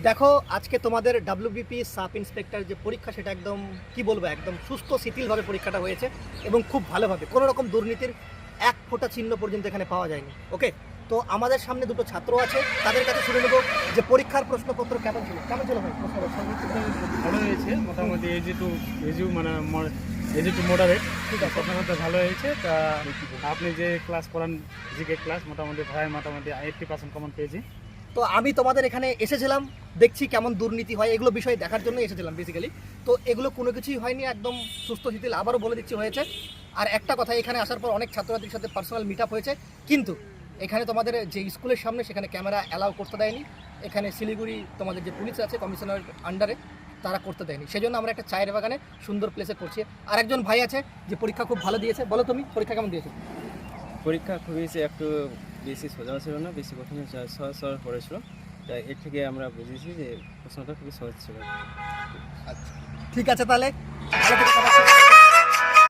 দেখো আজকে তোমাদের ডাব্লিউবিপি সাব ইন্সপেক্টর যে পরীক্ষা সেটা একদম কি বলবো একদম সুস্থ শিথিলভাবে পরীক্ষাটা হয়েছে এবং খুব ভালোভাবে কোনো রকম দুর্নীতির এক ফোঁটা চিহ্ন পর্যন্ত এখানে পাওয়া যায়নি। ওকে, তো আমাদের সামনে দুটো ছাত্র আছে, তাদের কাছে শুনে নেবো যে পরীক্ষার প্রশ্নপত্র কেমন ছিল ভাই ভালো হয়েছে মোটামুটি এজি টু মডারেট। ঠিক আছে, প্রথমত ভালো হয়েছে। তা আপনি যে ক্লাস করান জিকে ক্লাস মোটামুটি 80% কমন পেয়েছি। তো আমি তোমাদের এখানে এসেছিলাম, দেখছি কেমন দুর্নীতি হয় এগুলো বিষয়ে দেখার জন্য এসেছিলাম বেসিক্যালি। তো এগুলো কোনো কিছুই হয়নি, একদম সুস্থ শিথিল, আবারও বলে দিচ্ছি হয়েছে। আর একটা কথা, এখানে আসার পর অনেক ছাত্রছাত্রীর সাথে পার্সোনাল মিট আপ হয়েছে, কিন্তু এখানে তোমাদের যে স্কুলের সামনে সেখানে ক্যামেরা অ্যালাউ করতে দেয়নি। এখানে শিলিগুড়ি তোমাদের যে পুলিশ আছে কমিশনার আন্ডারে, তারা করতে দেয়নি। সেই জন্য আমরা একটা চায়ের বাগানে সুন্দর প্লেসে করছি। আর একজন ভাই আছে যে পরীক্ষা খুব ভালো দিয়েছে। বলো তুমি পরীক্ষা কেমন দিয়েছো? পরীক্ষা খুবই একটু বেশি সোজা ছিল না, বেশি কঠিন সহজ সরল পড়েছিল। তাই এর থেকে আমরা বুঝেছি যে প্রশ্নটা খুবই সহজ ছিল। আচ্ছা, ঠিক আছে, তাহলে ভালো করে